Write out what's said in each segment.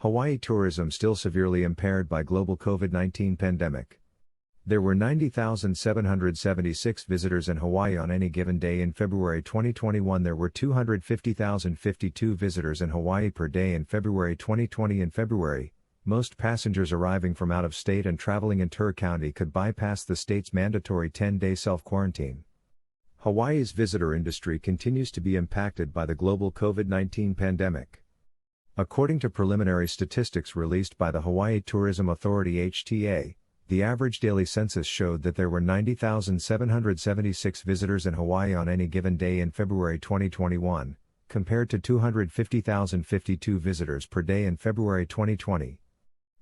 Hawaii tourism still severely impaired by global COVID-19 pandemic. There were 90,776 visitors in Hawaii on any given day in February 2021. There were 250,052 visitors in Hawaii per day in February 2020. In February, most passengers arriving from out of state and traveling inter-county could bypass the state's mandatory 10-day self-quarantine. Hawaii's visitor industry continues to be impacted by the global COVID-19 pandemic. According to preliminary statistics released by the Hawaii Tourism Authority (HTA), the average daily census showed that there were 90,776 visitors in Hawaii on any given day in February 2021, compared to 250,052 visitors per day in February 2020.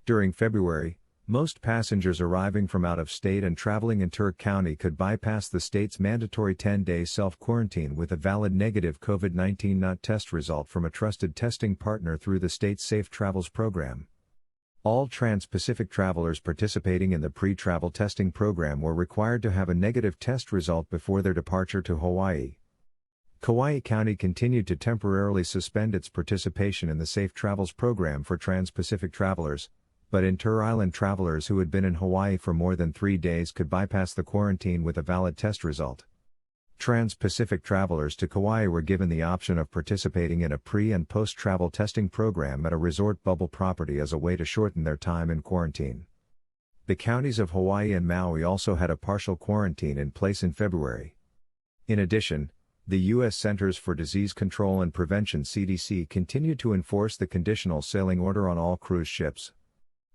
During February, most passengers arriving from out of state and traveling inter-county could bypass the state's mandatory 10-day self-quarantine with a valid negative COVID-19 NOT test result from a trusted testing partner through the state's Safe Travels program. All trans-Pacific travelers participating in the pre-travel testing program were required to have a negative test result before their departure to Hawaii. Kauai County continued to temporarily suspend its participation in the Safe Travels program for trans-Pacific travelers, but inter-island travelers who had been in Hawaii for more than 3 days could bypass the quarantine with a valid test result. Trans-Pacific travelers to Kauai were given the option of participating in a pre- and post-travel testing program at a resort bubble property as a way to shorten their time in quarantine. The counties of Hawaii and Maui also had a partial quarantine in place in February. In addition, the U.S. Centers for Disease Control and Prevention (CDC) continued to enforce the conditional sailing order on all cruise ships.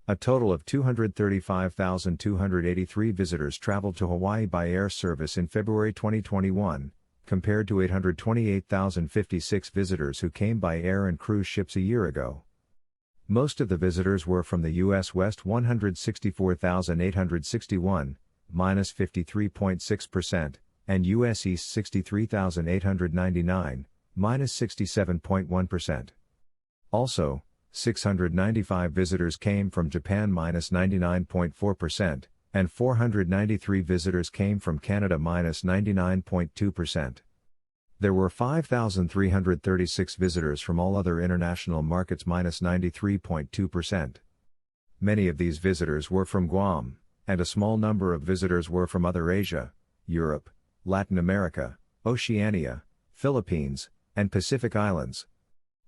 A total of 235,283 visitors traveled to Hawaii by air service in February 2021, compared to 828,056 visitors who came by air and cruise ships a year ago. Most of the visitors were from the U.S. West, 164,861, minus 53.6%, and U.S. East, 63,899, minus 67.1%. Also, 695 visitors came from Japan, minus 99.4%, and 493 visitors came from Canada, minus 99.2%. There were 5,336 visitors from all other international markets, minus 93.2%. Many of these visitors were from Guam, and a small number of visitors were from other Asia, Europe, Latin America, Oceania, Philippines, and Pacific Islands.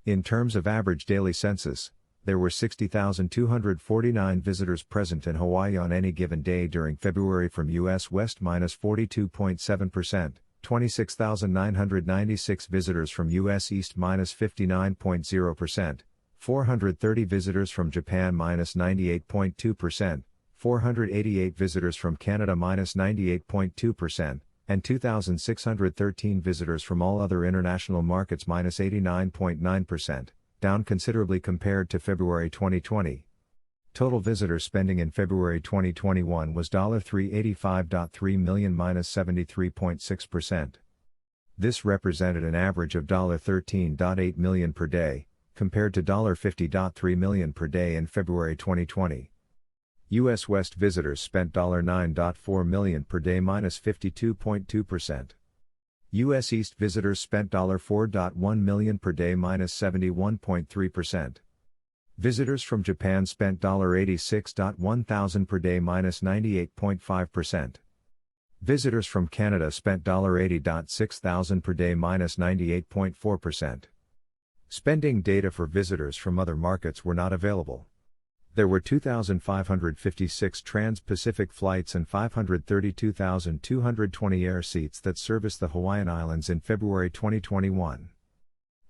In terms of average daily census, there were 60,249 visitors present in Hawaii on any given day during February from U.S. West, minus 42.7%, 26,996 visitors from U.S. East, minus 59.0%, 430 visitors from Japan, minus 98.2%, 488 visitors from Canada, minus 98.2%, and 2,613 visitors from all other international markets, minus 89.9%, down considerably compared to February 2020. Total visitor spending in February 2021 was $385.3 million, minus 73.6%. This represented an average of $13.8 million per day, compared to $50.3 million per day in February 2020. U.S. West visitors spent $9.4 million per day, minus 52.2%. U.S. East visitors spent $4.1 million per day, minus 71.3%. Visitors from Japan spent $86.1 thousand per day, minus 98.5%. Visitors from Canada spent $80.6 thousand per day, minus 98.4%. Spending data for visitors from other markets were not available. There were 2,556 trans-Pacific flights and 532,220 air seats that serviced the Hawaiian Islands in February 2021.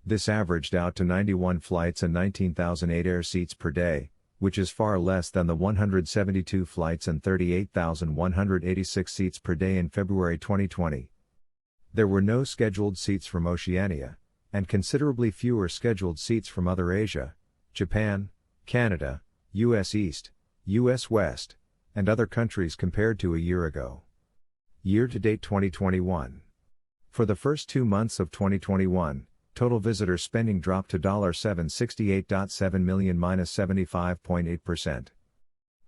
This averaged out to 91 flights and 19,008 air seats per day, which is far less than the 172 flights and 38,186 seats per day in February 2020. There were no scheduled seats from Oceania, and considerably fewer scheduled seats from other Asia, Japan, Canada, U.S. East, U.S. West, and other countries compared to a year ago. Year-to-date 2021. For the first 2 months of 2021, total visitor spending dropped to $768.7 million, minus 75.8%.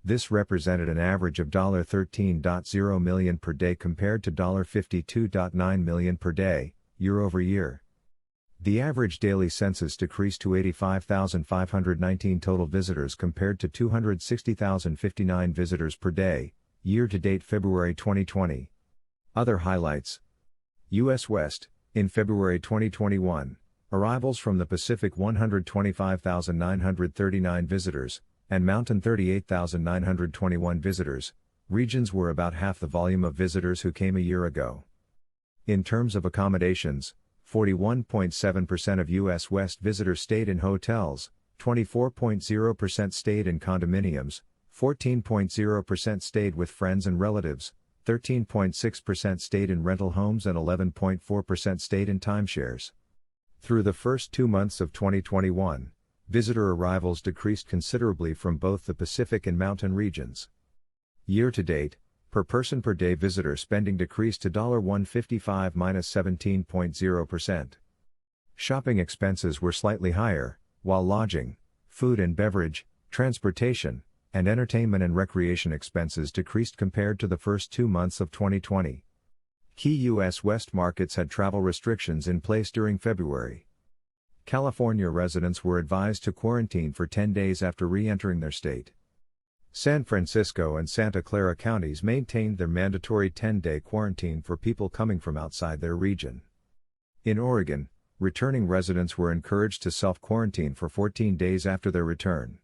This represented an average of $13.0 million per day compared to $52.9 million per day, year over year. The average daily census decreased to 85,519 total visitors compared to 260,059 visitors per day, year-to-date February 2020. Other highlights. U.S. West, in February 2021, arrivals from the Pacific 125,939 visitors, and Mountain 38,921 visitors, regions were about half the volume of visitors who came a year ago. In terms of accommodations, 41.7% of U.S. West visitors stayed in hotels, 24.0% stayed in condominiums, 14.0% stayed with friends and relatives, 13.6% stayed in rental homes and 11.4% stayed in timeshares. Through the first 2 months of 2021, visitor arrivals decreased considerably from both the Pacific and mountain regions. Year-to-date, per person per day visitor spending decreased to $155 -17.0%. Shopping expenses were slightly higher, while lodging, food and beverage, transportation, and entertainment and recreation expenses decreased compared to the first 2 months of 2020. Key U.S. West markets had travel restrictions in place during February. California residents were advised to quarantine for 10 days after re-entering their state. San Francisco and Santa Clara counties maintained their mandatory 10-day quarantine for people coming from outside their region. In Oregon, returning residents were encouraged to self-quarantine for 14 days after their return.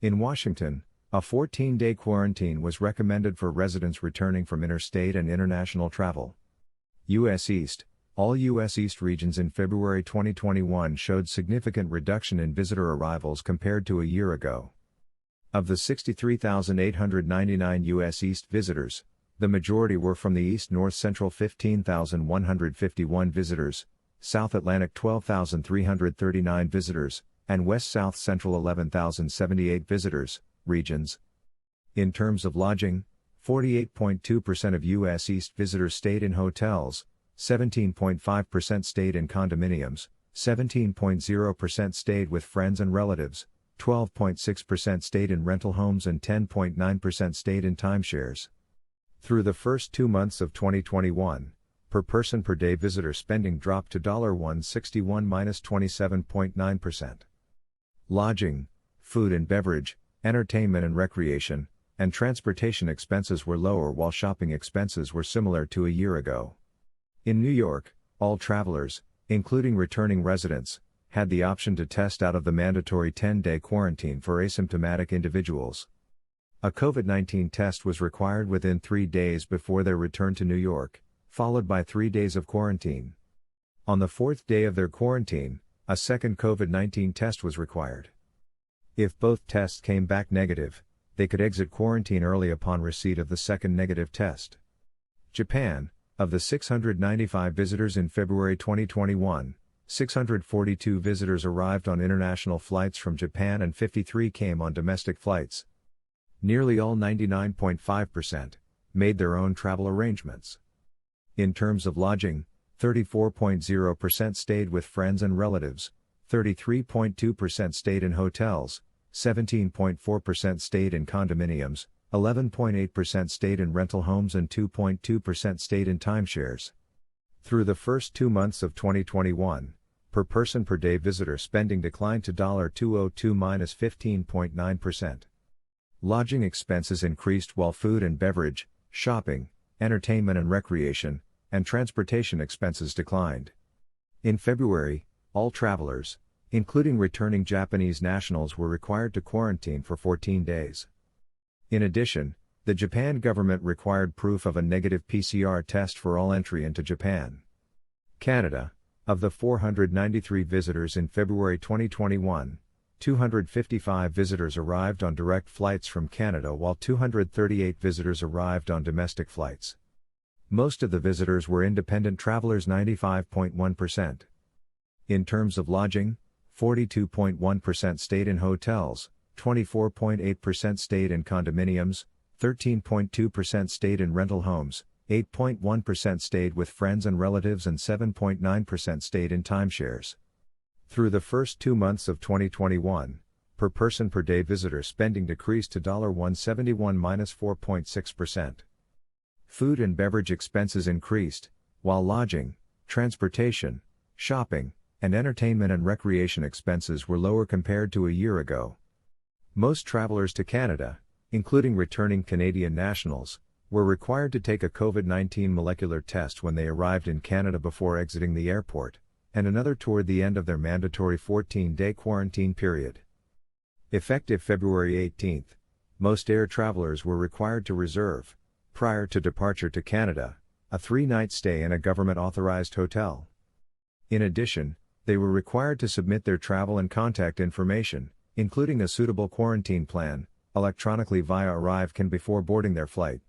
In Washington, a 14-day quarantine was recommended for residents returning from interstate and international travel. U.S. East, all U.S. East regions in February 2021 showed significant reduction in visitor arrivals compared to a year ago. Of the 63,899 U.S. East visitors, the majority were from the East North Central 15,151 visitors, South Atlantic 12,339 visitors, and West South Central 11,078 visitors, regions. In terms of lodging, 48.2% of U.S. East visitors stayed in hotels, 17.5% stayed in condominiums, 17.0% stayed with friends and relatives, 12.6% stayed in rental homes and 10.9% stayed in timeshares. Through the first 2 months of 2021, per person per day visitor spending dropped to $161 -27.9%. Lodging, food and beverage, entertainment and recreation, and transportation expenses were lower while shopping expenses were similar to a year ago. In New York, all travelers, including returning residents, had the option to test out of the mandatory 10-day quarantine for asymptomatic individuals. A COVID-19 test was required within 3 days before their return to New York, followed by 3 days of quarantine. On the 4th day of their quarantine, a second COVID-19 test was required. If both tests came back negative, they could exit quarantine early upon receipt of the second negative test. Japan, of the 695 visitors in February 2021, 642 visitors arrived on international flights from Japan and 53 came on domestic flights. Nearly all 99.5% made their own travel arrangements. In terms of lodging, 34.0% stayed with friends and relatives, 33.2% stayed in hotels, 17.4% stayed in condominiums, 11.8% stayed in rental homes and 2.2% stayed in timeshares. Through the first 2 months of 2021, per person per day visitor spending declined to $202 -15.9%. Lodging expenses increased while food and beverage, shopping, entertainment and recreation, and transportation expenses declined. In February, all travelers, including returning Japanese nationals, were required to quarantine for 14 days. In addition, the Japan government required proof of a negative PCR test for all entry into Japan. Canada, of the 493 visitors in February 2021, 255 visitors arrived on direct flights from Canada while 238 visitors arrived on domestic flights. Most of the visitors were independent travelers, 95.1%. In terms of lodging, 42.1% stayed in hotels, 24.8% stayed in condominiums, 13.2% stayed in rental homes, 8.1% stayed with friends and relatives and 7.9% stayed in timeshares. Through the first 2 months of 2021, per person per day visitor spending decreased to $171 -4.6%. Food and beverage expenses increased, while lodging, transportation, shopping, and entertainment and recreation expenses were lower compared to a year ago. Most travelers to Canada, including returning Canadian nationals, were required to take a COVID-19 molecular test when they arrived in Canada before exiting the airport, and another toward the end of their mandatory 14-day quarantine period. Effective February 18, most air travelers were required to reserve, prior to departure to Canada, a 3-night stay in a government-authorized hotel. In addition, they were required to submit their travel and contact information, including a suitable quarantine plan, electronically via Arrive Can before boarding their flight.